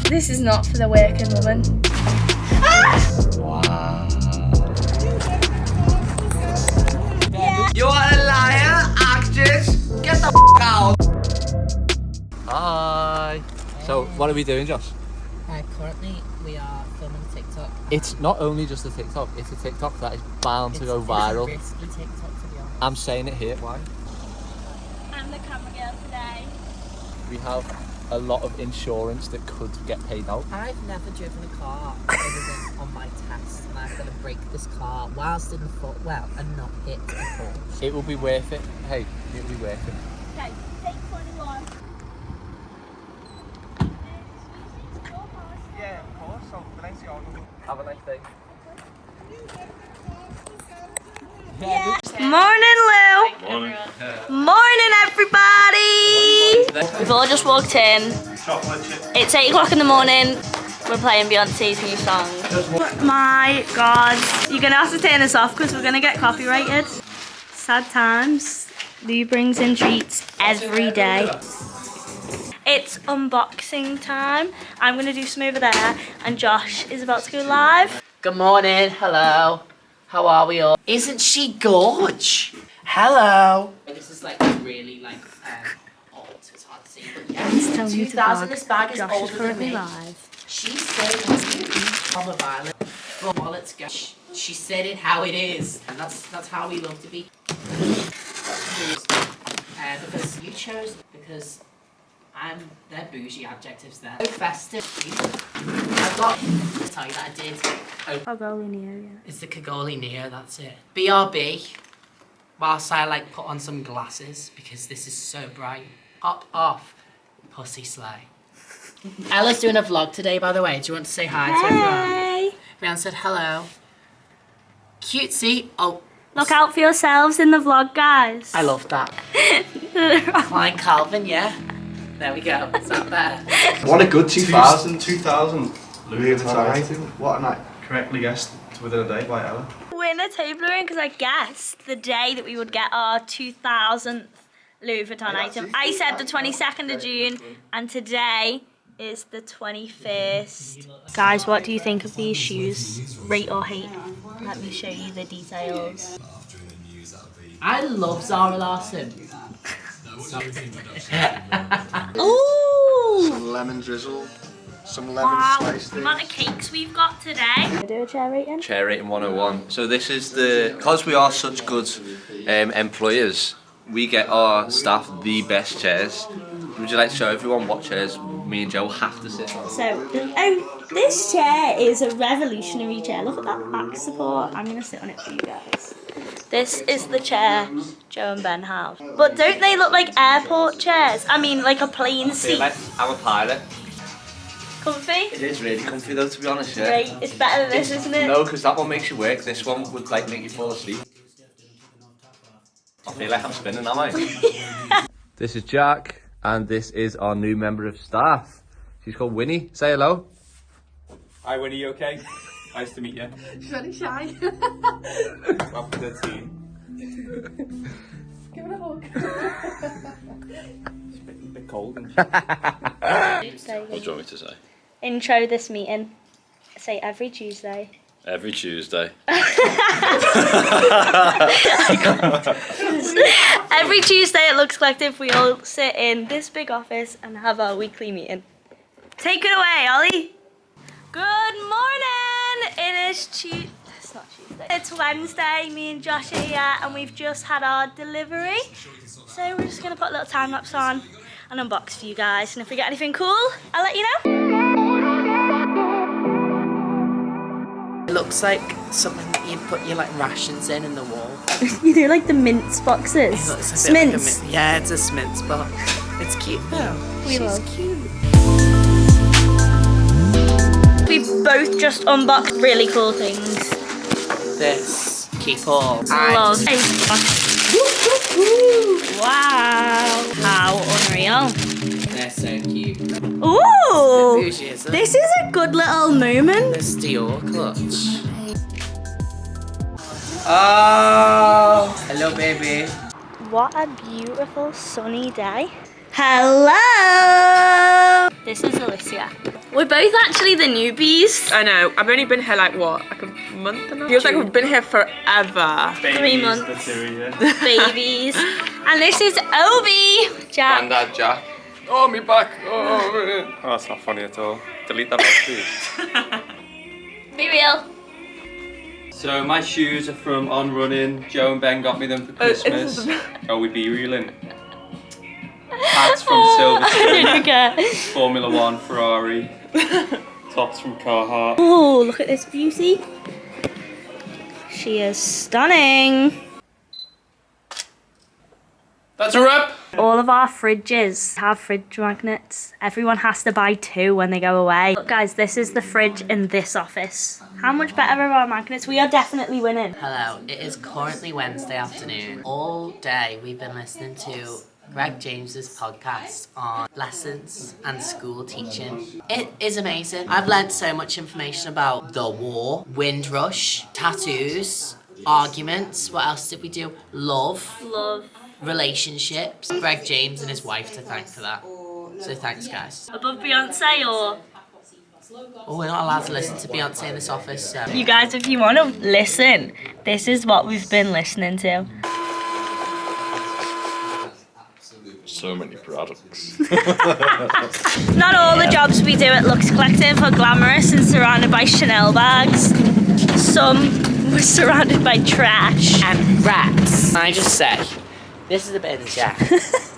This is not for the working woman. Wow. Yeah. You are a liar, actress. Get the out. Hi. So, what are we doing, Josh? Currently, we are filming a TikTok. It's not only just a TikTok, it's a TikTok that is bound to go viral. It's a risky TikTok, to be honest. I'm saying it here. Why? I'm the camera girl today. We have a lot of insurance that could get paid out. I've never driven a car other than on my test, and I've got to break this car whilst in the footwell and not hit a Porsche. It will be worth it. Hey, it will be worth it. Okay, take 21. Yeah, of course. So, have a nice day. Yeah. Morning, Lou. Morning. Morning, everybody. We've all just walked in. It's 8 o'clock in the morning. We're playing Beyonce's new song. My God, you're gonna have to turn this off because we're gonna get copyrighted. Sad times. Lou brings in treats every day. It's unboxing time. I'm gonna do some over there, and Josh is about to go live. Good morning, hello. How are we all? Isn't she gorge? Hello. This is like really like old, it's hard to see, but yeah. It's telling you to 2000, vlog. this bag is Josh is older than currently me. live. She said it was from a violet. But wallets go. She said it how it is, and that's how we love to be. Because you chose, because they're bougie adjectives there. So festive. I've got to tell you that I did. Kagoli Neo, yeah. It's the Kagoli Neo, that's it. BRB. Whilst I like put on some glasses because this is so bright. Pop off, pussy slay. Ella's doing a vlog today, by the way. Do you want to say hi to everyone? Hey! Everyone said hello. Cutesy. Oh, Look out for yourselves in the vlog, guys. I love that. Klein Calvin, yeah. There we go. Is that better? What a good 2000. 2000 Louis Vuitton item. What a night. Correctly guessed within a day by Ella. We're in a tabler because I guessed the day that we would get our 2000th Louis Vuitton item. I said the 22nd of June, and today is the 21st. Guys, what do you think of these shoes? Rate or hate? Let me show you the details. I love Zara Larson. Ooh! Some lemon drizzle. Some lemon Wow, slice the amount of cakes we've got today. Do a chair rating? Chair rating 101. So this is because we are such good employers, we get our staff the best chairs. Would you like to show everyone what chairs me and Joe have to sit on? So, this chair is a revolutionary chair. Look at that back support. I'm going to sit on it for you guys. This is the chair Joe and Ben have. But don't they look like airport chairs? I mean, like a plane seat. I'm a pilot. Comfy? It is really comfy though, to be honest, yeah. Great. It's better than this, isn't it? No, because that one makes you work. This one would like make you fall asleep. I feel like I'm spinning, am I? This is Jack, and this is our new member of staff. She's called Winnie. Say hello. Hi Winnie, you okay? Nice to meet you. She's very shy. Welcome to the team. Give it a hug. It's a bit cold. And What What do you want me to say? Intro this meeting. Say every Tuesday. Every Tuesday. Every Tuesday at Luxe Collective, we all sit in this big office and have our weekly meeting. Take it away, Ollie. Good morning. It is Tuesday. It's not Tuesday. It's Wednesday. Me and Josh are here, and we've just had our delivery. So we're just gonna put a little time lapse on and unbox for you guys. And if we get anything cool, I'll let you know. It looks like something that you'd put your like rations in the wall. You do like the mince boxes. It looks a bit like a Smints. yeah, it's a Smith's, but it's cute though. We She's love. cute. We both just unboxed really cool things. This keep all. Love. Wow. How unreal. They're so cute. Ooh. Bougie, isn't it? This is a good little moment. This Dior clutch. Oh. Hello, baby. What a beautiful sunny day. Hello! This is Alicia. We're both both actually the newbies. I know. I've only been here like what? Like a month and a half? Feels like we've been here forever. 3 months. The two, yeah. Babies. And this is Obi. Jack. Grandad Jack. Oh, me back. Oh, that's not funny at all. Delete that off, please. Be real. So my shoes are from On Running. Joe and Ben got me them for Christmas. Oh, we be reeling. Hats from Silverstone. Okay. Formula One, Ferrari. Tops from Carhartt. Oh, look at this beauty. She is stunning. That's a wrap. All of our fridges have fridge magnets. Everyone has to buy 2 when they go away. Look guys, this is the fridge in this office. How much better are our magnets? We are definitely winning. Hello, it is currently Wednesday afternoon. All day we've been listening to Greg James's podcast on lessons and school teaching. It is amazing. I've learned so much information about the war, Windrush, tattoos, arguments. What else did we do? Love. Relationships. Greg James and his wife to thank for that. So thanks guys. Above Beyonce or? Oh, we're not allowed to listen to Beyonce in this office, so. You guys, if you want to listen, this is what we've been listening to. So many products. Not all the jobs we do at Luxe Collective are glamorous and surrounded by Chanel bags. Some were surrounded by trash. And rats. Can I just say, this is a bins, yeah.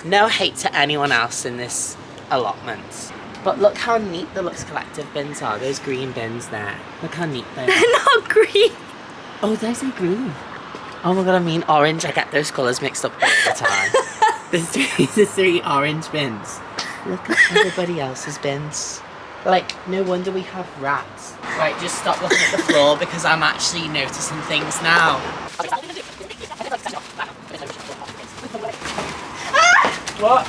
No hate to anyone else in this allotment. But look how neat the Luxe Collective bins are. Those green bins there. Look how neat they are. They're not green. Oh, those are green. Oh my god, I mean orange. I get those colours mixed up all the time. the 3 orange bins. Look at everybody else's bins. Like, no wonder we have rats. Right, just stop looking at the floor because I'm actually noticing things now. What?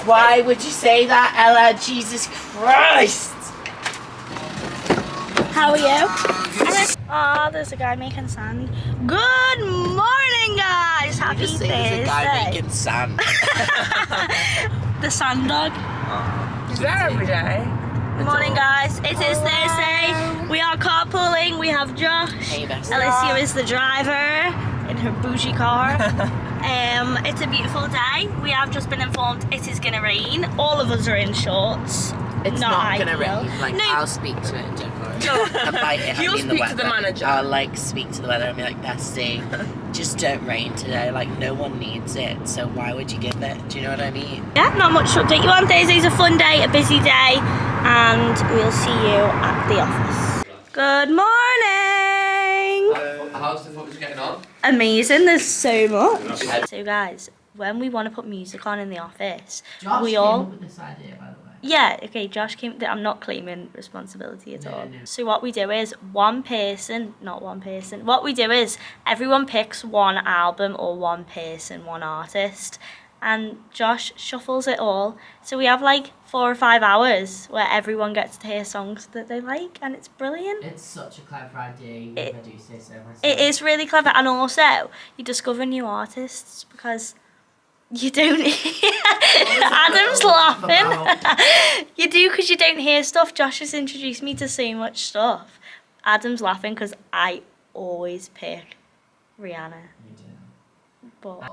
Why would you say that, Ella? Jesus Christ! How are you? Oh, there's a guy making sand. Good morning, guys. Happy Just say Thursday. there's a guy making sand. The sand dog. Is that every day? Good morning, guys. It is Thursday. We are carpooling. We have Josh. Hey, bestie. Alicia is the driver in her bougie car. It's a beautiful day. We have just been informed it is going to rain. All of us are in shorts. It's not gonna ideal. rain. Like, No. I'll speak to it, don't worry. And by it, I You'll mean the speak to the weather. manager. I'll like speak to the weather and be like, bestie, just don't rain today. Like, no one needs it, so why would you give it? Do you know what I mean? Yeah, not much to update you on. Thursday's a fun day, a busy day, and we'll see you at the office. Good morning! How's the footage getting on? Amazing, there's so much. So guys, when we want to put music on in the office, we all... with this idea, by the way. Yeah, okay, Josh came... I'm not claiming responsibility at all. So what we do is what we do is everyone picks one album or one person, one artist, and Josh shuffles it all. So we have like 4 or 5 hours where everyone gets to hear songs that they like, and it's brilliant. It's such a clever idea, if I do say so myself. It is really clever, and also you discover new artists because you don't hear. Adam's laughing. You do because you don't hear stuff. Josh has introduced me to so much stuff. Adam's laughing because I always pick Rihanna. You do. But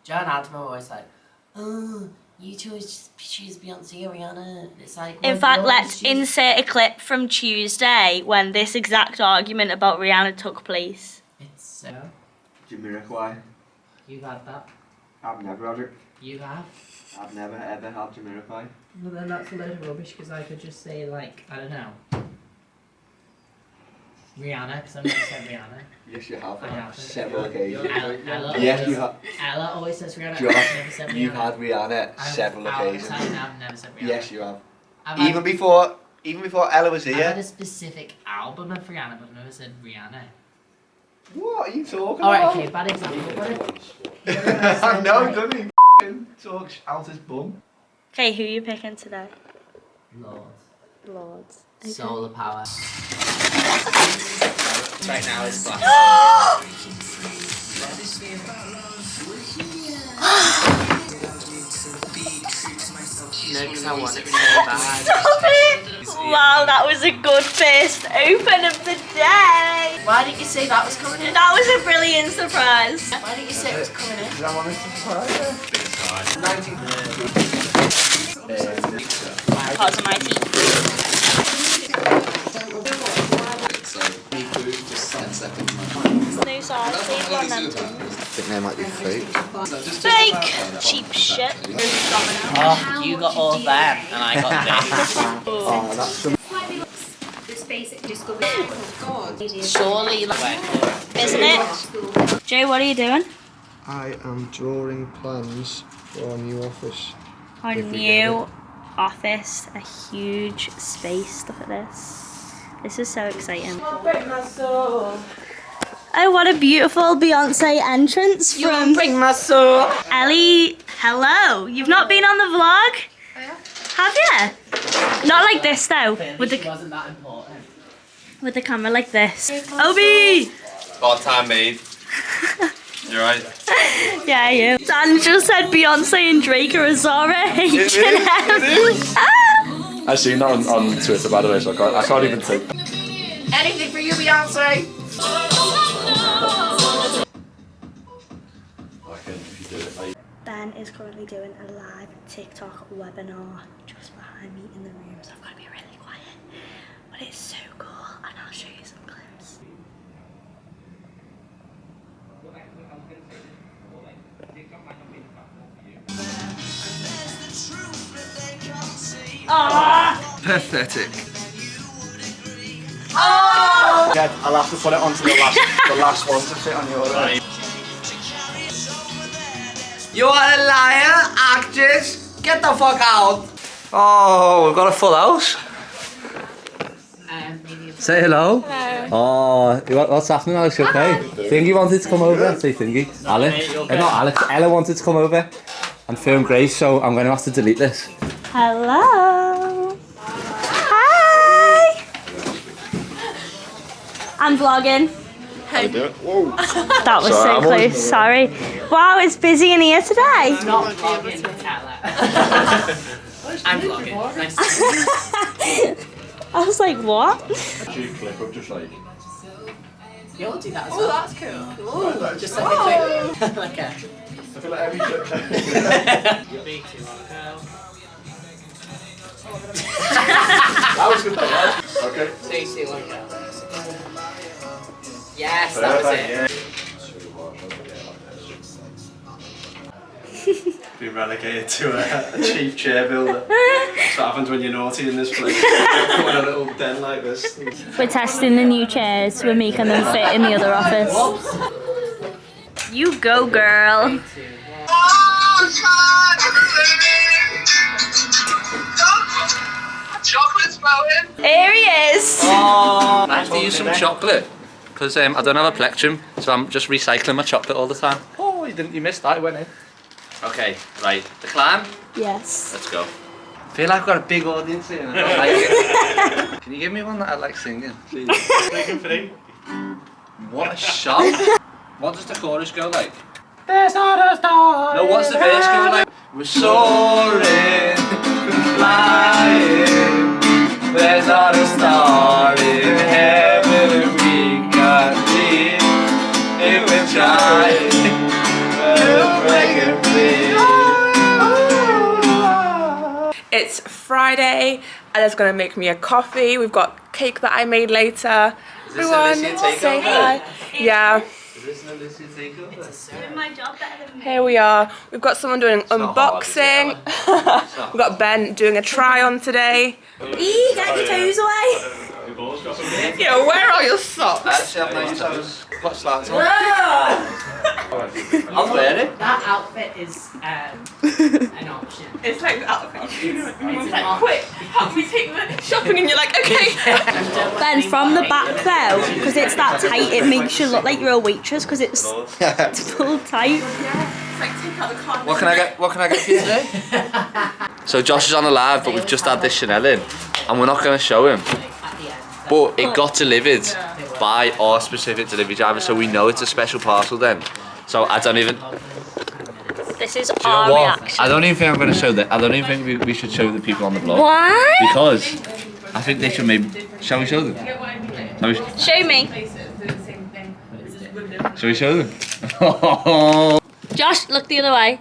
Joe and Adam are always like, oh, you two choose Beyonce or Rihanna. It's like, in well, fact, you let's always choose- insert a clip from Tuesday when this exact argument about Rihanna took place. It's so. Jamiroquai. You got that. I've never had it. You have. I've never ever had Jamiroquai. Well, then that's a load of rubbish because I could just say, like, I don't know. Rihanna, because I've never said Rihanna. Yes, you have. I have. Several occasions. Ella Yes, always, you have. Ella always says Rihanna. I've Josh, never said Rihanna. you've had Rihanna several occasions. I've never said Rihanna. Yes, you have. I've Even before Ella was I've had a here. specific album of Rihanna, but I've never said Rihanna. What are you talking Alright, about? okay, bad example. No, don't he talk out his bum. Okay, who are you picking today? Lord. Lords. Solar power. Right now is glass. No, because I want it so bad. Stop it! Wow, that was a good first open of the day. Why didn't you say that was coming in? That was a brilliant surprise. Why didn't you say it was coming in? Because I wanted to surprise Because of my teeth. No sauce, please, one then. I think they might be fake. Fake! Cheap shit. Oh, you got all that, and I got this. Oh, that's some. Surely, Isn't it? Joe, what are you doing? I am drawing plans for our new office. Our If we get new office, a huge space. Look at this. This is so exciting. Oh, what a beautiful Beyonce entrance from Bring my soul. Ellie. Hello. You've not been on the vlog? Have you? Not like this though. With the wasn't that important. with the camera like this. Obi! Hard time made. You right? Yeah, you. Dan just said Beyonce and Drake are a Zara H&M. I seen that on Twitter, by the way, so I can't even think. Anything for you, Beyonce. Ben is currently doing a live TikTok webinar just behind me in the room, so I've got to be really quiet. But it's so cool, and I'll show you some clips. Pathetic. Yeah, I'll have to put it onto the last one to fit on your right. You are a liar, actress. Get the fuck out. Oh, we've got a full house. Say hello. Hello. Oh, what's happening, Alex? You okay? Thingy wanted to come over. Say Thingy. Alex. Not Alex. Ella wanted to come over and film Grace, so I'm going to have to delete this. Hello. Hi. I'm vlogging. How you doing? Whoa. That was so close. Sorry. Wow, it's busy in here today. Not vlogging, Ella. I'm vlogging. Nice to meet you. I was like, what? Actually, clip of just like. You'll do that as Oh, well. that's cool. Just like a quick, like a. I feel like every clip. You're big too long ago. That was good though, right? Okay. Too long ago. Yes, that was it. Been relegated to a cheap chair builder. That's what happens when you're naughty in this place. Put in a little den like this. We're testing the new chairs. We're making them fit in the other office. You go, girl. Chocolate's flowing. Here he is. Oh, I have to use some chocolate because I don't have a plectrum, so I'm just recycling my chocolate all the time. Oh, you missed that. It went in. Okay, right. The climb. Yes. Let's go. I feel like I've got a big audience here and I don't like it. Can you give me one that I like singing, please? What a shout. What does the chorus go like? There's not a star. No, what's the verse go like? We're soaring, flying. There's not a star in heaven we can see. If we're trying, we'll break and bleed. It's Friday, Ella's gonna make me a coffee. We've got cake that I made later. Is this Everyone, Alicia takeover? say hi. Yeah, Is this an Alicia takeover? Doing my job better than me. here we are. We've got someone doing an not hard, is it, unboxing. We've got Ben doing a try on today. Eee, get your toes away. Yeah, where are your socks? Actually, have nice toes. Got slats on. I'll wear it. That outfit is an option. It's like the outfit. It's It's an like, quick, help me take the shopping, and you're like, okay. Ben, from the back though, because it's that tight, it makes you look like you're a waitress because it's pulled tight. It's like, take out the card. What can I get for you today? So Josh is on the live, but we've just had this Chanel in, and we're not going to show him. But it got delivered by our specific delivery driver, so we know it's a special parcel then. So I don't even. This is Do you know our what? reaction. I don't even think I'm going to show that. I don't even think we should show the people on the vlog. Why? Because I think they should maybe. Shall we show them? Show me. Shall we show them? Josh, look the other way.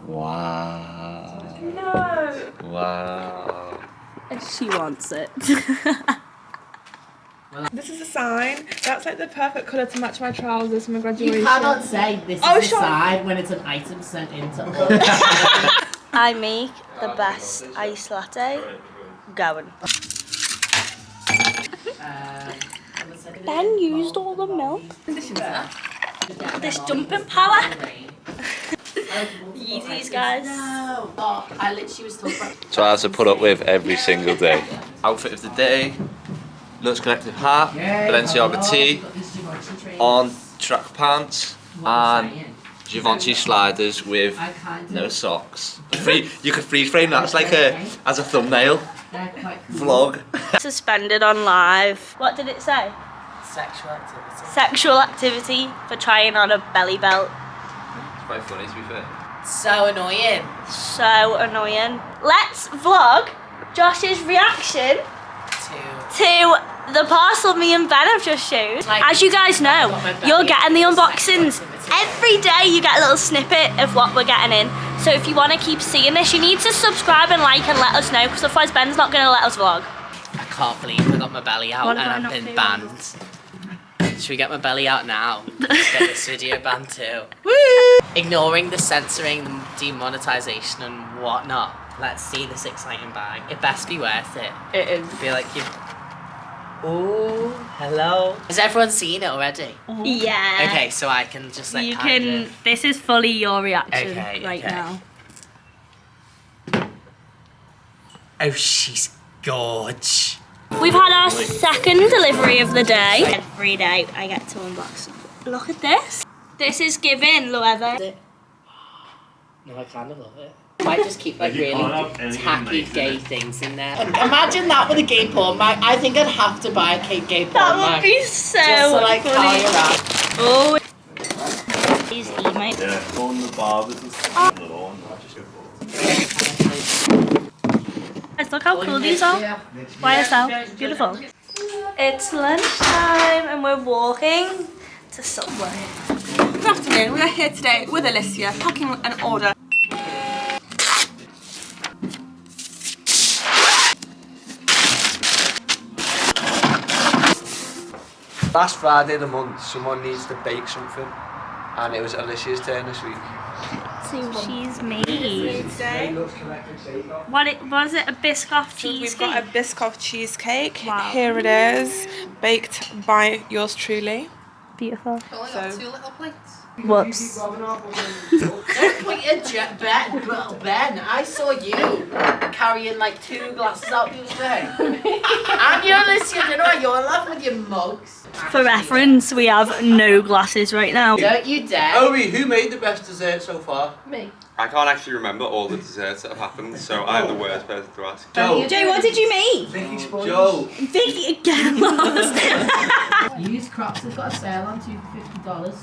Wow. No. Wow. She wants it. This is a sign. That's like the perfect colour to match my trousers for my graduation. You cannot say this is a sign when it's an item sent into all. I make the best iced latte going. Ben used all the milk. This jumping power. Yeezys, guys. Oh, I literally was talking about. So I have to put up with every single day. Outfit of the day. Luxe Collective hat, Balenciaga tee, on track pants, and Givenchy sliders with no socks. You could freeze frame that. It's like as a thumbnail vlog. Suspended on live. What did it say? Sexual activity. Sexual activity for trying on a belly belt. It's quite funny to be fair. So annoying. So annoying. Let's vlog Josh's reaction to the parcel me and Ben have just showed. As you guys know, you're getting the unboxings. Every day you get a little snippet of what we're getting in. So if you want to keep seeing this, you need to subscribe and like and let us know, because otherwise Ben's not going to let us vlog. I can't believe I got my belly out and I've been banned. Should we get my belly out now? Let's get this video banned too. Woo! Ignoring the censoring, the demonetization and whatnot. Let's see this exciting bag. It best be worth it. It is. I feel like you. Oh, hello. Has everyone seen it already? Yeah. Okay, so I can just like. You can. This is fully your reaction right okay. now. Oh, she's gorge. We've had our second delivery of the day. Every day I get to unbox. Look at this. This is giving, Loever. No, I kind of love it. Might just keep like really tacky gay things in there. Imagine that with a gay porn mag. I think I'd have to buy a gay porn That mag. would be so just to like funny. carry around. Oh. These emails. Yeah, on the barbers and stuff on the lawn. Guys, look how cool these are. YSL. Beautiful. It's lunchtime and we're walking to Subway. Good afternoon. We are here today with Alicia, packing an order. Last Friday of the month, someone needs to bake something, and it was Alicia's turn this week. So she's made. What was it? A Biscoff cheesecake? We've got a Biscoff cheesecake. Wow. Here it is, baked by yours truly. Beautiful. I only got 2 little plates. Whoops. Ben, I saw you carrying like 2 glasses out the other day. And you're listening, you know what you're laughing with your mugs. For reference, we have no glasses right now. Don't you dare. Obi, who made the best dessert so far? Me. I can't actually remember all the desserts that have happened, so I'm the worst person to ask. Joe. Joe, what did you make? Vicky Sponge. Joe. Vicky again lost. Used Crocs have got a sale on $250.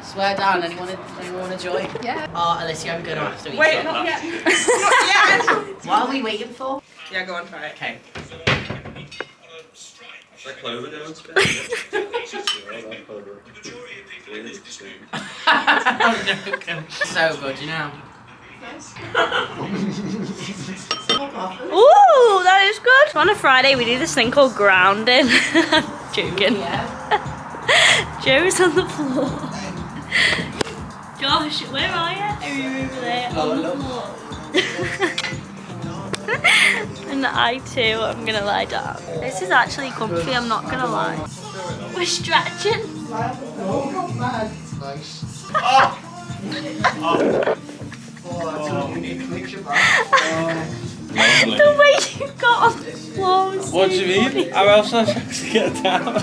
Swear down, anyone want to join? Yeah. Oh, Alicia, I'm going to have to eat Wait, something. not yet. Not yet. What are we waiting for? Yeah, go on, try it. Okay. Like clover donuts. So good, you know. Ooh, that is good. On a Friday, we do this thing called grounding. I'm joking. Joe's on the floor. Josh, where are you? Are you over there? On the floor. And I too, I'm gonna lie down. This is actually comfy, I'm not gonna lie. We're stretching. The way you got on the floor was What do you mean? How else am I supposed to get down?